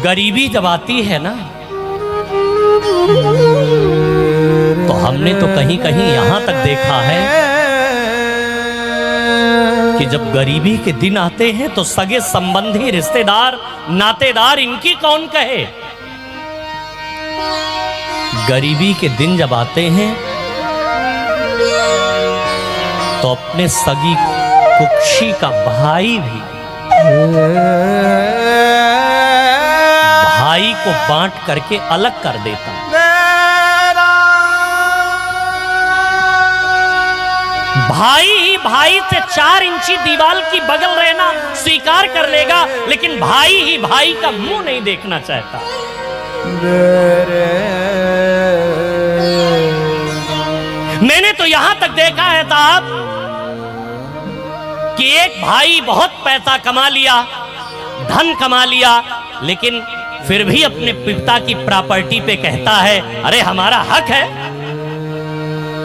गरीबी जब आती है ना, तो हमने तो कहीं कहीं यहां तक देखा है कि जब गरीबी के दिन आते हैं तो सगे संबंधी, रिश्तेदार, नातेदार, इनकी कौन कहे। गरीबी के दिन जब आते हैं तो अपने सगी कुक्षी का भाई भी भाई को बांट करके अलग कर देता। भाई ही भाई से 4 इंची दीवार की बगल रहना स्वीकार कर लेगा, लेकिन भाई ही भाई का मुंह नहीं देखना चाहता। मैंने तो यहां तक देखा है साहब कि एक भाई बहुत पैसा कमा लिया, धन कमा लिया, लेकिन फिर भी अपने पिता की प्रॉपर्टी पे कहता है अरे हमारा हक है,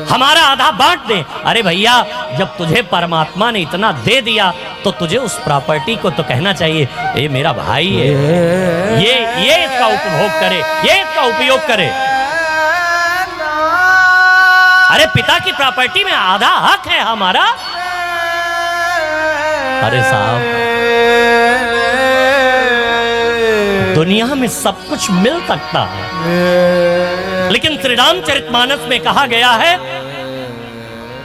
हमारा आधा बांट दे। अरे भैया, जब तुझे परमात्मा ने इतना दे दिया तो तुझे उस प्रॉपर्टी को तो कहना चाहिए ये मेरा भाई है, ये इसका उपभोग करे, ये इसका उपयोग करे। अरे पिता की प्रॉपर्टी में आधा हक है हमारा। अरे साहब, दुनिया में सब कुछ मिल सकता है, लेकिन श्री रामचरितमानस में कहा गया है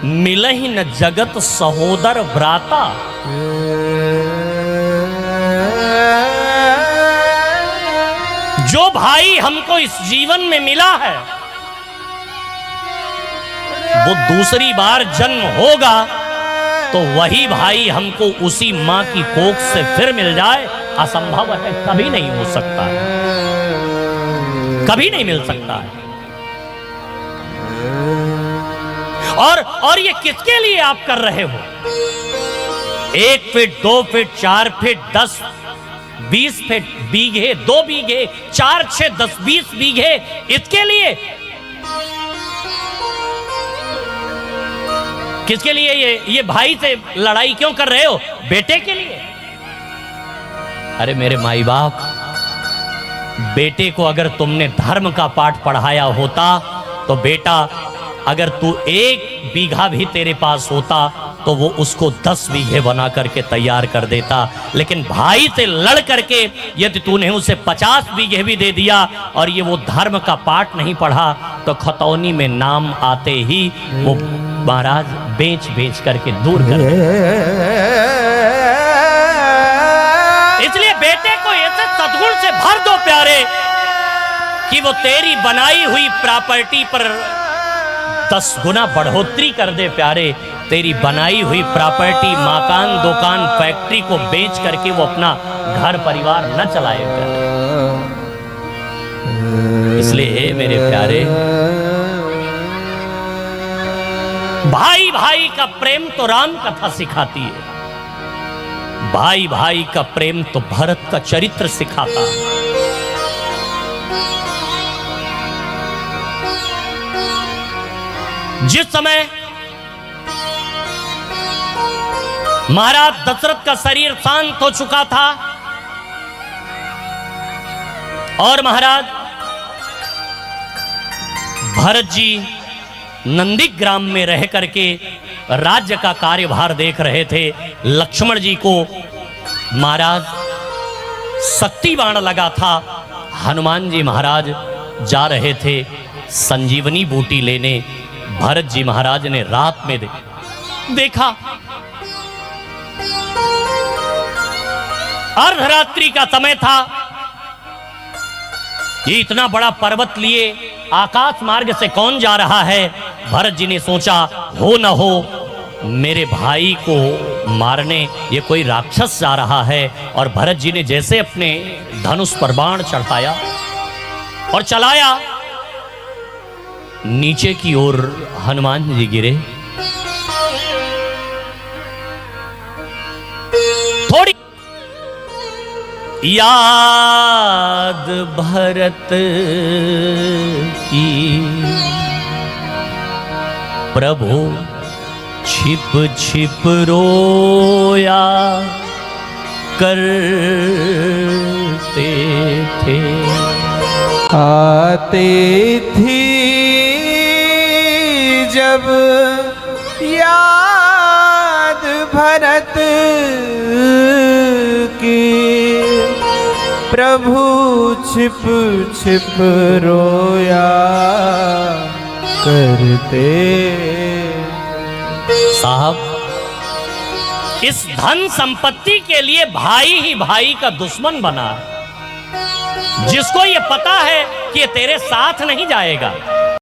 मिलहि न जगत सहोदर भ्राता। जो भाई हमको इस जीवन में मिला है वो दूसरी बार जन्म होगा तो वही भाई हमको उसी मां की कोख से फिर मिल जाए, असंभव है, कभी नहीं हो सकता है, कभी नहीं मिल सकता है। और ये किसके लिए आप कर रहे हो? 1 फीट, 2 फीट, 4 फीट, 10, 20 फीट, बीघे, 2 बीघे, 4, 6, 10, 20 बीघे, इसके लिए? किसके लिए ये भाई से लड़ाई क्यों कर रहे हो? बेटे के लिए? अरे मेरे माई बाप, बेटे को अगर तुमने धर्म का पाठ पढ़ाया होता तो बेटा, अगर तू 1 बीघा भी तेरे पास होता तो वो उसको 10 बीघे बना करके तैयार कर देता। लेकिन भाई से लड़ करके यदि तूने उसे 50 बीघे भी दे दिया और ये वो धर्म का पाठ नहीं पढ़ा तो खतौनी में नाम आते ही वो महाराज बेच करके दूर कर दे। इसलिए बेटे को ऐसे सद्गुण से भर दो प्यारे कि वो तेरी बनाई हुई प्रॉपर्टी पर 10 गुना बढ़ोतरी कर दे प्यारे। तेरी बनाई हुई प्रॉपर्टी, मकान, दुकान, फैक्ट्री को बेच करके वो अपना घर परिवार न चलाए प्यारे। इसलिए मेरे प्यारे, भाई भाई का प्रेम तो राम कथा सिखाती है, भाई भाई का प्रेम तो भरत का चरित्र सिखाता है। जिस समय महाराज दशरथ का शरीर शांत हो चुका था और महाराज भरत जी नंदीग्राम में रह करके राज्य का कार्यभार देख रहे थे, लक्ष्मण जी को महाराज शक्ति बाण लगा था। हनुमान जी महाराज जा रहे थे संजीवनी बूटी लेने। भरत जी महाराज ने रात में देखा, अर्धरात्रि का समय था, ये इतना बड़ा पर्वत लिए आकाश मार्ग से कौन जा रहा है। भरत जी ने सोचा हो न हो मेरे भाई को मारने ये कोई राक्षस जा रहा है। और भरत जी ने जैसे अपने धनुष पर बाण चढ़ाया और चलाया, नीचे की ओर हनुमान जी गिरे। थोड़ी याद भरत की प्रभु छिप छिप रोया कर करते थे। आते थी जब याद भरत की, प्रभु छिप छिप रोया करते। साहब, इस धन संपत्ति के लिए भाई ही भाई का दुश्मन बना है, जिसको ये पता है कि ये तेरे साथ नहीं जाएगा।